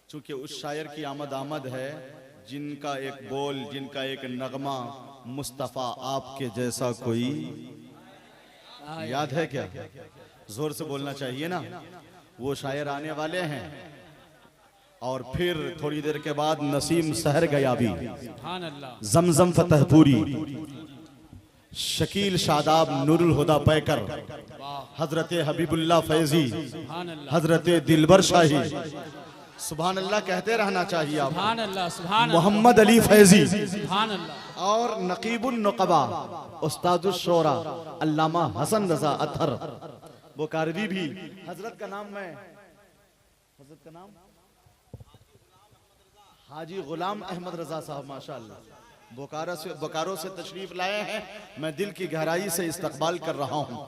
चूंकि उस शायर की आमद है जिनका एक बोल, जिनका एक नगमा, मुस्तफ़ा आपके जैसा कोई याद है क्या? जोर से बोलना चाहिए ना। वो शायर आने वाले हैं और फिर थोड़ी देर के बाद नसीम सहर गया भी, जमजम फतहपुरी, शकील शादाब नूरुल हुदा पैकर, हजरत हबीबुल्लाह फैजी, हजरत दिलबर शाही, सुभान अल्लाह कहते रहना चाहिए आप, मोहम्मद अली फैजी और नकीबुल नुक़बा उस्तादुल शोरा अल्लामा हसन रजा अत्हर बोकारवी भी। हजरत का नाम हजरत का नाम हाजी गुलाम अहमद रजा साहब माशाअल्लाह बोकारो से तशरीफ लाए हैं। मैं दिल की गहराई से इस्तकबाल कर रहा हूँ।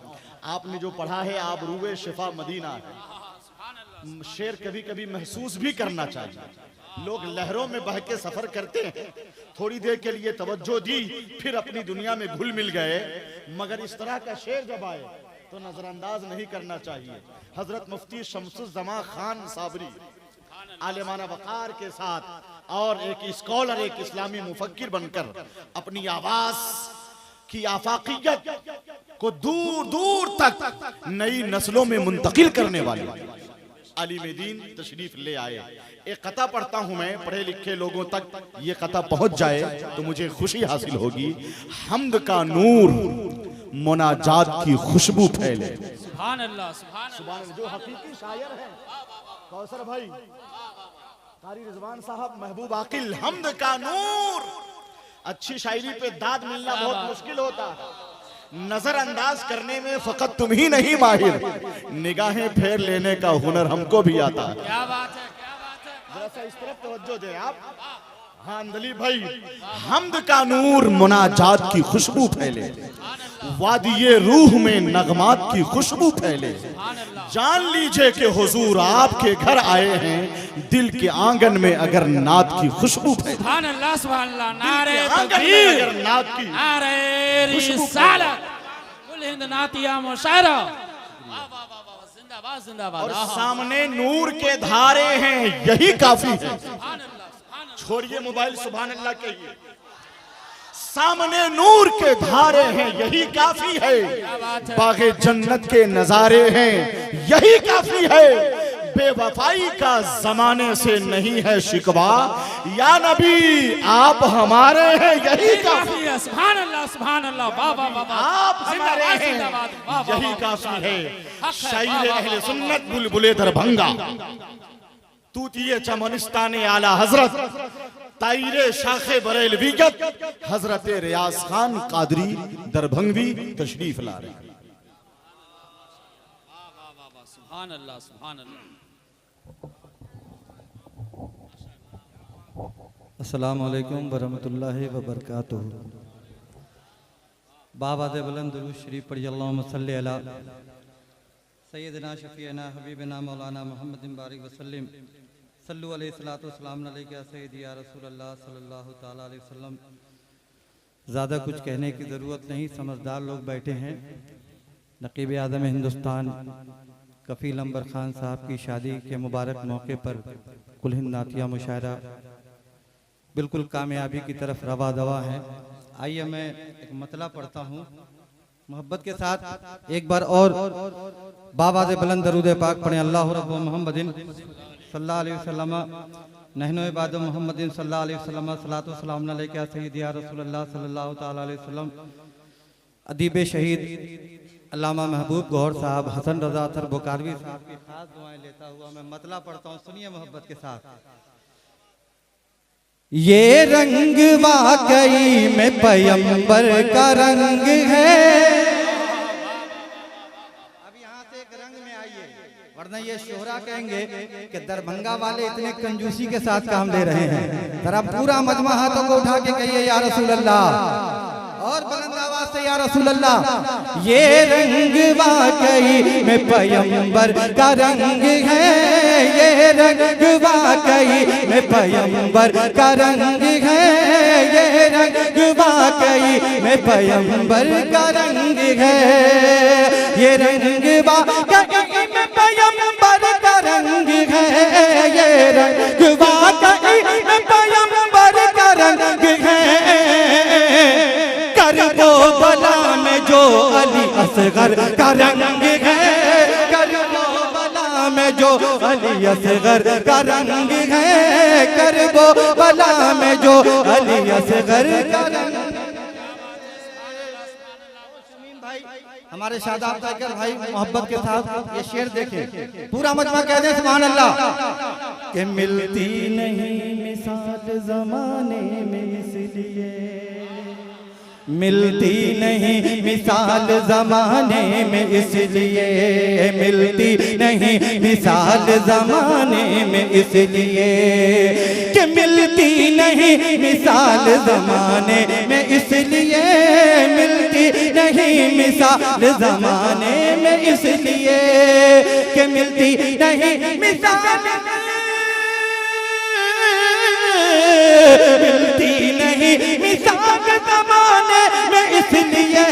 आपने जो पढ़ा है आप रूए शिफा मदीना है। शेर कभी कभी महसूस भी करना चाहिए। लोग लहरों में बह के सफर करते हैं, थोड़ी देर के लिए तवज्जो दी, फिर अपनी दुनिया में घुल मिल गए। मगर इस तरह का शेर जब आए तो नजरअंदाज नहीं करना चाहिए। हजरत मुफ्ती शम्सुज़्ज़मा खान साबरी आलिमाना वक़ार के साथ और एक स्कॉलर, एक इस्लामी मुफक्किर बनकर अपनी आवाज की आफाकियत को दूर दूर तक नई नस्लों में मुंतकिल करने वाले आलिम दीन तशरीफ ले आए। एक कथा पढ़ता हूं मैं, पढ़े लिखे लोगों तक ये कथा पहुंच जाए तो मुझे खुशी हासिल होगी। हम्द का नूर मुनाजात की खुशबू फैले। सुभान अल्लाह, सुभान अल्लाह। जो हकीकी शायर है कौसर भाई, कारी रिजवान साहब, महबूब आकिल, हम्द का नूर। अच्छी शायरी पे दाद मिलना बहुत मुश्किल होता है। नजरअंदाज करने में फकत तुम ही नहीं माहिर, निगाहें फेर लेने का हुनर हमको भी आता है। क्या बात है, क्या बात है। जरा सा इस तरफ तवज्जो दे आप। हाँ अंदली भाई, हम्द का नूर मुनाजात की खुशबू फैले, वादिये रूह में नगमात की खुशबू फैले। जान लीजिए कि हुजूर आपके घर आए हैं, दिल के आंगन में अगर नात की खुशबू फैले। सुभान अल्लाह, सुभान अल्लाह। नारे तकबीर, अगर नात की नारे रिसालत, कुल हिंद नातिया मुशायरा, जिंदाबाद जिंदाबाद। और सामने नूर के धारे हैं, यही काफी है। छोड़िए मोबाइल, सुभान अल्लाह कहिए। सामने नूर के धारे हैं, यही काफी है। बागे जन्नत के नजारे हैं, यही काफी है। बेवफाई का जमाने से नहीं है शिकवा, या नबी आप हमारे हैं, यही काफी है। सुभान अल्लाह, सुभान अल्लाह। बाबा बाबा आप हमारे हैं, यही काफी है। शायर अहले सुन्नत बुलबुले दरभंगा, तूतिए चमनिस्ताने आला हजरत, ताइरे शाखे बरेलवीयत, हजरत रियाज खान कादरी दरभंगवी तशरीफ ला रहे हैं। सुभान अल्लाह, सुभान अल्लाह। अस्सलामु अलैकुम वरहमतुल्लाहि वबरकातुहू। बाबा दे बुलंद दुरूद शरीफ पढ़िए। अल्लाहुम्मा सल्ली अला सय्यदना शफीअना हबीबना मौलाना मुहम्मदिन बारिक वसल्लम सल्लु अलैहि सलातु वस्सलाम अलैका सय्यदी या रसूलल्लाह सल्लल्लाहु तआला अलैहि वसल्लम। ज़्यादा कुछ कहने की ज़रूरत नहीं, समझदार लोग बैठे हैं। नकीब आज़म हिंदुस्तान कफ़ील अंबर खान साहब की शादी के मुबारक मौके पर कुल हिंद नातिया मुशायरा बिल्कुल कामयाबी की तरफ रवा दवा है। आइए मैं एक मतला पढ़ता हूँ मोहब्बत के साथ। एक बार और बाबा दे बुलंद दरूद पाक पढ़ें। अल्लाह रब्बु मुहम्मदिन सल्लल्लाहु अलैहि वसल्लम नहनु इबादु मुहम्मदिन सल्लल्लाहु अलैहि वसल्लम सलातु सलाम अलैका सय्यदी या रसूलल्लाह सल्लल्लाहु तआला अलैहि वसल्लम। अदीब शहीद अल्लामा महबूब गौहर साहब, हसन रजा अत्हर बोकारवी साहब की खास दुआएं लेता हुआ मैं मतला पढ़ता हूँ। सुनिए मोहब्बत के साथ। ये रंग वाकई में पैगंबर का रंग है। अब यहाँ से एक रंग में आइए, वरना ये शोहरा कहेंगे कि दरभंगा वाले इतने कंजूसी के साथ काम ले रहे हैं। जरा पूरा मजमा हाथों को उठा के कहिए या रसूल अल्लाह, और बुलंद आवाज से या रसूल अल्लाह। ये रंग वाकई में पैगंबर का रंग है, ये रंग वाकई में पैगंबर का रंग है, ये रंग वाकई में पैगंबर का रंग है, ये रंग वाकई में पैगंबर का रंग है, ये रंग वाकई में पैगंबर का रंग है। करबो बला में जो अली असगर का रंग है, करबो बला में जो अली असगर का रंग है, करबो बला में जो अली असगर का रंग। हमारे शादाब टाइगर भाई मोहब्बत के साथ ये शेर देखें, पूरा मजमा कह दे सुभान अल्लाह। कि मिलती नहीं मिसाल जमाने में इसलिए, मिलती नहीं मिसाल जमाने में इसलिए, मिलती नहीं मिसाल जमाने में इसलिए, कि मिलती नहीं मिसाल जमाने में इसलिए, मिलती नहीं मिसाल जमाने में इसलिए, कि मिलती नहीं मिसाल, मिलती नहीं मिसाल जमाने में इसलिए,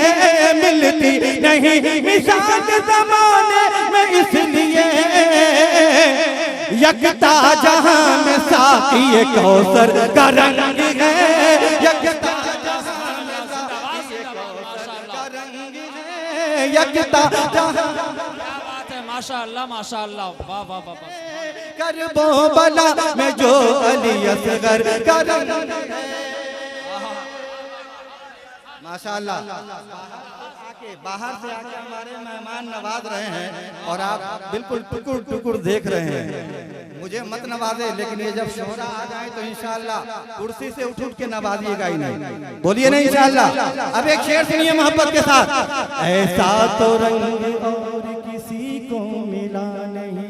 मिलती नहीं मिसाल जमाने में इसलिए, यकता जहां में साक़ी कौसर का रंग है, यकता जहां में साक़ी कौसर का रंग है, यकता जहां। माशाअल्लाह माशाअल्लाह, वाह वाह वाह। करबो बला में जो अली असगर का रंग है। माशाअल्लाह, बाहर से आके हमारे मेहमान नवाज रहे हैं और आप बिल्कुल टुकुर टुकुर देख रहे हैं। मुझे मत नवाजे, लेकिन ये जब शोहरा आ जाए तो इंशाअल्लाह कुर्सी से उठ के नवाजिएगा ही नहीं, बोलिए नहीं इंशाअल्लाह। अब एक शेर सुनिए मोहब्बत के साथ। ऐसा तो रंग और किसी को मिला नहीं,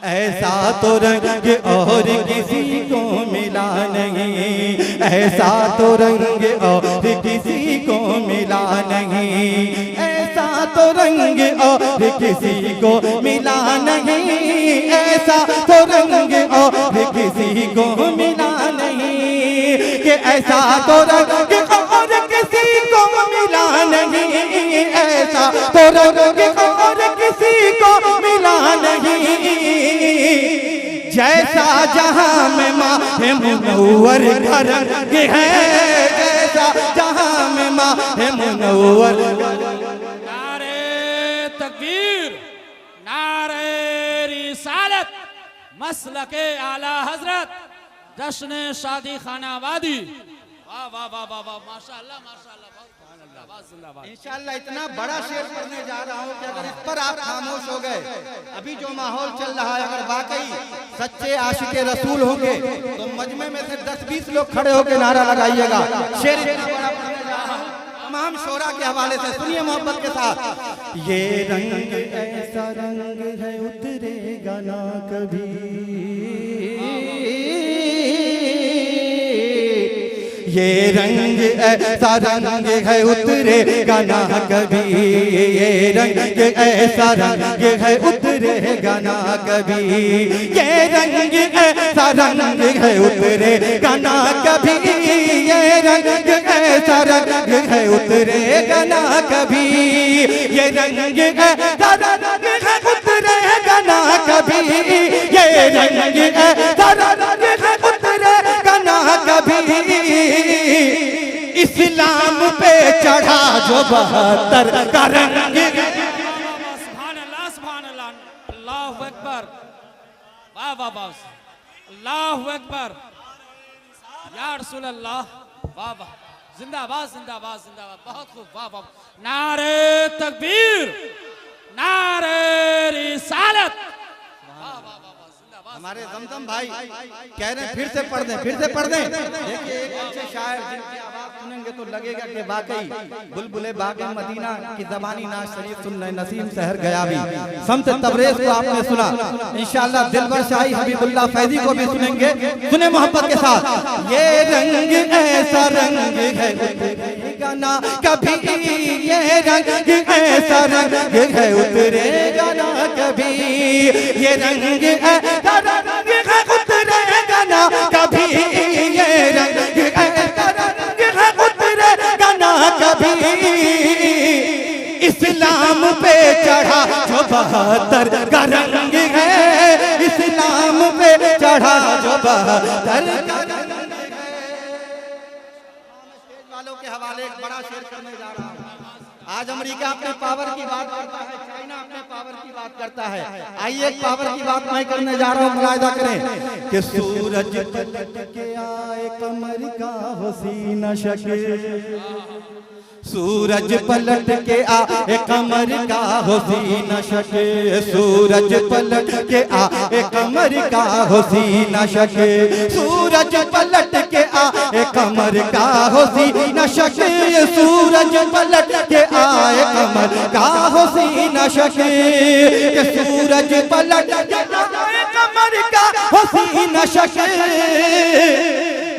ऐसा तो रंग और किसी को मिला नहीं, ऐसा तो रंग और किसी को मिला नहीं, ऐसा तो रंग और किसी को मिला नहीं, ऐसा तो रंग और किसी को मिला नहीं, कि ऐसा तो रंग और किसी को मिला नहीं, ऐसा तो रंग और किसी को मिला नहीं, जैसा जहां में माहे मुनव्वर का रंग है, जैसा जहां में माहे मुनव्वर। नारे तकबीर, नारे रिसालत, मसलके आला हजरत, जश्न शादी खाना वादी। वाह वाह वाह वाह वाह, माशाअल्लाह माशाअल्लाह, इंशाअल्लाह इतना बड़ा शेर पढ़ने जा रहा हूँ कि अगर इस पर आप खामोश हो गए, अभी जो माहौल चल रहा है, अगर वाकई सच्चे आशिके रसूल होंगे तो मजमे में से 10-20 लोग खड़े होकर नारा लगाइएगा। शेर तमाम शोरा के हवाले से सुनिए मोहब्बत के साथ। ये रंग ऐसा रंग है उतरेगा ना कभी, ये रंग ऐसा रंग है उतरेगा ना कभी, ये रंग ऐसा रंग है उतरेगा ना कभी, ये रंग ऐसा रंग है उतरेगा ना कभी, ये रंग ऐसा रंग है उतरेगा ना कभी, ये रंग ऐसा रंग है उतरेगा ना कभी, ये रंग ऐसा रंग है उतरेगा ना कभी, इस्लाम पे चढ़ा जो 72 का रंग। सुभान अल्लाह सुभान अल्लाह, अल्लाहु अकबर, वाह वाह वाह, अल्लाहु अकबर, या रसूल अल्लाह, वाह वाह, जिंदाबाद जिंदाबाद जिंदाबाद, बहुत खूब, वाह वाह। नारे तकबीर, नारे रिसालत, वाह वाह वाह, हमारे जमजम भाई कह रहे हैं फिर से पढ़ दें, फिर से पढ़ दें। देखिए एक अच्छे शायर जिनकी आवाज सुनेंगे तो लगेगा कि वाकई बुलबुले बागे मदीना की ज़बानी नाज शरीफ सुन रहे नसीम शहर गया भी। समत तबरेज़ को आपने सुना, इंशाअल्लाह दिलबर शाही हबीबुल्लाह फैजी को भी सुनेंगे। सुने मोहब्बत के साथ। ये रंग ऐसा रंग है उतरेगा ना कभी, ये रंग ऐसा रंग है उतरेगा ना कभी, ये रंग ऐसा रंग है उतरेगा ना कभी, ये रंग ऐसा रंग है उतरेगा ना कभी, इस्लाम पे चढ़ा जो 72 का रंग है, पे चढ़ा जो बहतर का रंग है। वालों के हवाले एक बड़ा शेर करने जा रहा हूँ। आज अमेरिका अपने पावर की बात करता है, चाइना अपने पावर की बात करता है। आइए एक पावर की बात मैं करने जा रहा हूँ, मुलाहिजा करें कि सूरज पलट के आए कमर का हसीना शके, सूरज पलट के आए कमर का हसीना शके, सूरज पलट के आए कमर का हसीना शके, सूरज पलट के आए कमर का हसीना शके, सूरज पलट के आए कमर का हसीना शके, सूरज पलट के आए कमर का हसीना शके।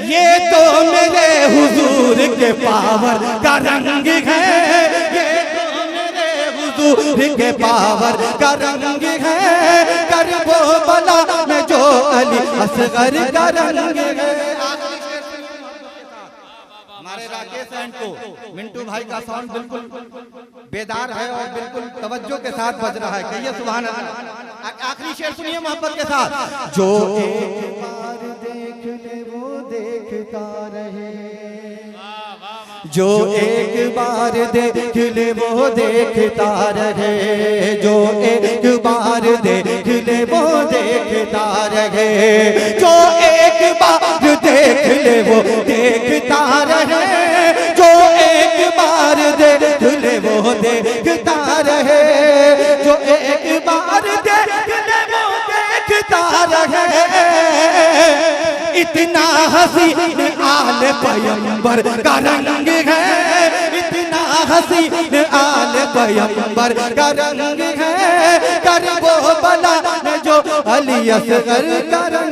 ये तो मेरे हुजूर के पावर का रंग है, ये तो मेरे हुजूर के पावर का रंग है, कर वो बला में जो अली असगर का रंग है। हमारे राकेश एंड को मिंटू भाई का साउंड बिल्कुल बेदार है और बिल्कुल तवज्जो के साथ बज रहा है। कहिए सुभान अल्लाह। आखिरी शेर सुनिए मोहब्बत के साथ। जो एक बार देख ले वो देखता रहे, जो एक बार देख ले वो देखता रहे, जो एक बार देख ले वो देखता रहे, जो एक बार देख ले वो देखता रहे, जो एक बार देख ले वो देखता रहे, जो एक बार देख ले वो देखता रहे। इतना हसीन आल पैगंबर का रंग है, इतना हसीन आल पैगंबर का रंग है, कर वो बला जो अली असगर का रंग